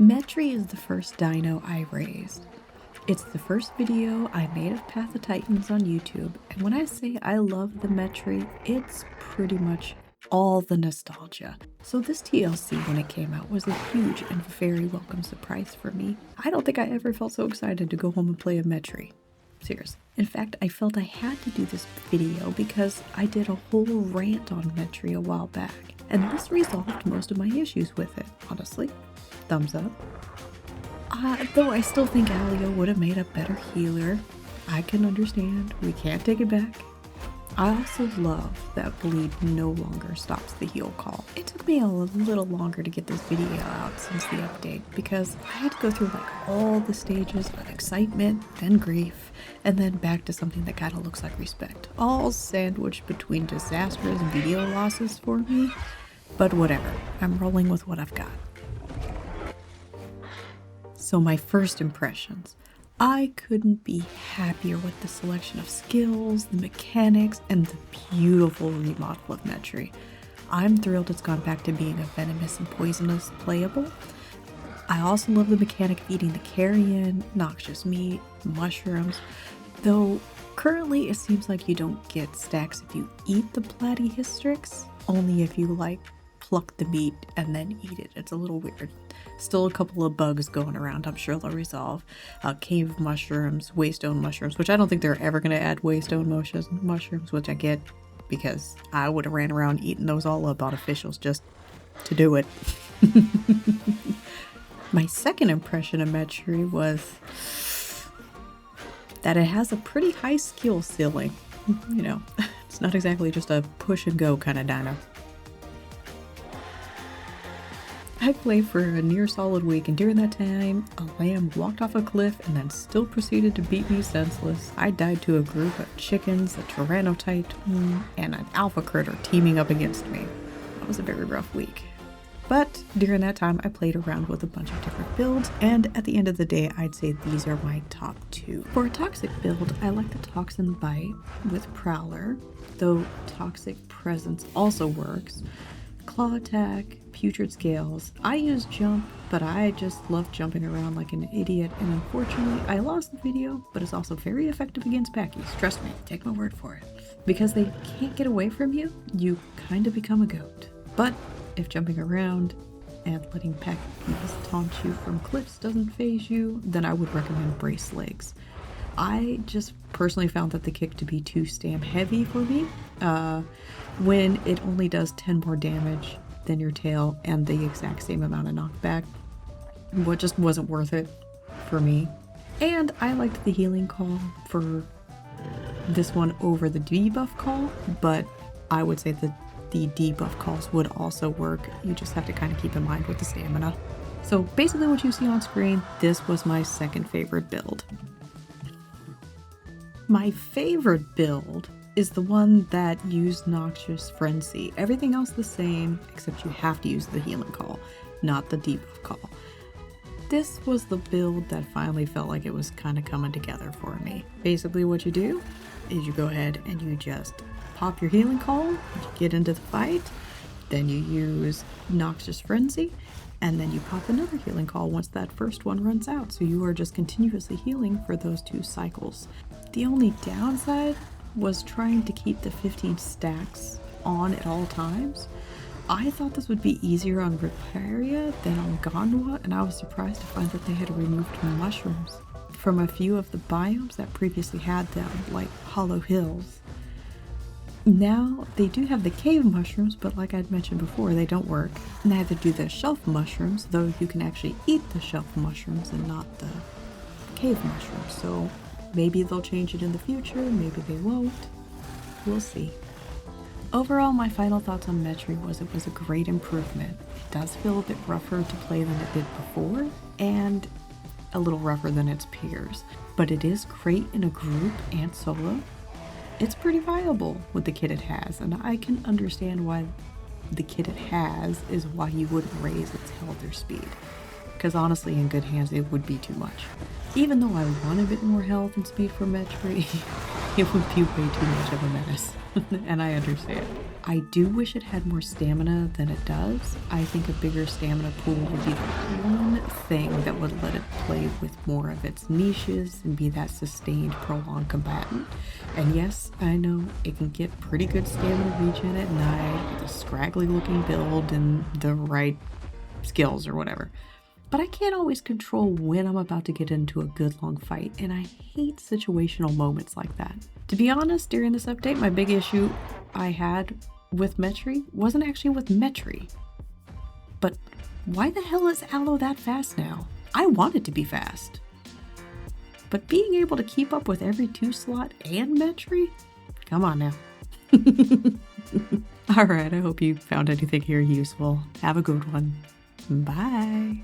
Metri is the first dino I raised. It's the first video I made of Path of Titans on YouTube, and when I say I love the Metri, it's pretty much all the nostalgia. So this TLC when it came out was a huge and very welcome surprise for me. I don't think I ever felt so excited to go home and play a Metri. Seriously. In fact, I felt I had to do this video because I did a whole rant on Metri a while back, and this resolved most of my issues with it, honestly. Thumbs up. Though I still think Alio would have made a better healer. I can understand. We can't take it back. I also love that bleed no longer stops the heal call. It took me a little longer to get this video out since the update because I had to go through like all the stages of excitement, then grief, and then back to something that kind of looks like respect. All sandwiched between disastrous video losses for me. But whatever, I'm rolling with what I've got. So my first impressions. I couldn't be happier with the selection of skills, the mechanics, and the beautiful remodel of Metri. I'm thrilled it's gone back to being a venomous and poisonous playable. I also love the mechanic of eating the carrion, noxious meat, mushrooms, though currently it seems like you don't get stacks if you eat the platyhystrix, only if you like pluck the meat and then eat it. It's a little weird. Still a couple of bugs going around. I'm sure they'll resolve. Cave mushrooms, waystone mushrooms, which I don't think they're ever going to add waystone mushrooms, which I get because I would have ran around eating those all up on officials just to do it. My second impression of Metri was that it has a pretty high skill ceiling. You know, it's not exactly just a push and go kind of dino. I played for a near solid week, and during that time, a lamb walked off a cliff and then still proceeded to beat me senseless. I died to a group of chickens, a tyrannotype, and an alpha critter teaming up against me. That was a very rough week. But during that time, I played around with a bunch of different builds, and at the end of the day, I'd say these are my top two. For a toxic build, I like the Toxin Bite with Prowler, though Toxic Presence also works. Claw Attack, Putrid Scales. I use Jump, but I just love jumping around like an idiot, and unfortunately, I lost the video, but it's also very effective against Packies. Trust me, take my word for it. Because they can't get away from you, you kind of become a goat. But if jumping around and letting Packies taunt you from cliffs doesn't faze you, then I would recommend Brace Legs. I just personally found that the kick to be too stam heavy for me, when it only does 10 more damage than your tail and the exact same amount of knockback. What just wasn't worth it for me. And I liked the healing call for this one over the debuff call, but I would say that the debuff calls would also work. You just have to kind of keep in mind with the stamina. So basically what you see on screen, this was my second favorite build. My favorite build is the one that used Noxious Frenzy. Everything else the same, except you have to use the healing call, not the debuff call. This was the build that finally felt like it was kind of coming together for me. Basically what you do is you go ahead and you just pop your healing call, you get into the fight, then you use Noxious Frenzy, and then you pop another healing call once that first one runs out. So you are just continuously healing for those 2 cycles. The only downside was trying to keep the 15 stacks on at all times. I thought this would be easier on Riparia than on Gondwa, and I was surprised to find that they had removed mushrooms from a few of the biomes that previously had them, like Hollow Hills. Now, they do have the cave mushrooms, but like I'd mentioned before, they don't work. Neither do the shelf mushrooms, though you can actually eat the shelf mushrooms and not the cave mushrooms, so maybe they'll change it in the future, maybe they won't. We'll see. Overall, my final thoughts on Metri was it was a great improvement. It does feel a bit rougher to play than it did before, and a little rougher than its peers. But it is great in a group and solo. It's pretty viable with the kit it has, and I can understand why the kit it has is why you wouldn't raise its health or speed. Because honestly, in good hands, it would be too much. Even though I want a bit more health and speed for Metri, it would be way too much of a menace. And I understand. I do wish it had more stamina than it does. I think a bigger stamina pool would be the one thing that would let it play with more of its niches and be that sustained, prolonged combatant. And yes, I know it can get pretty good stamina regen at night with a scraggly looking build and the right skills or whatever. But I can't always control when I'm about to get into a good long fight, and I hate situational moments like that. To be honest, during this update, my big issue I had with Metri wasn't actually with Metri. But why the hell is Aloe that fast now? I want it to be fast. But being able to keep up with every 2-slot and Metri? Come on now. Alright, I hope you found anything here useful. Have a good one. Bye.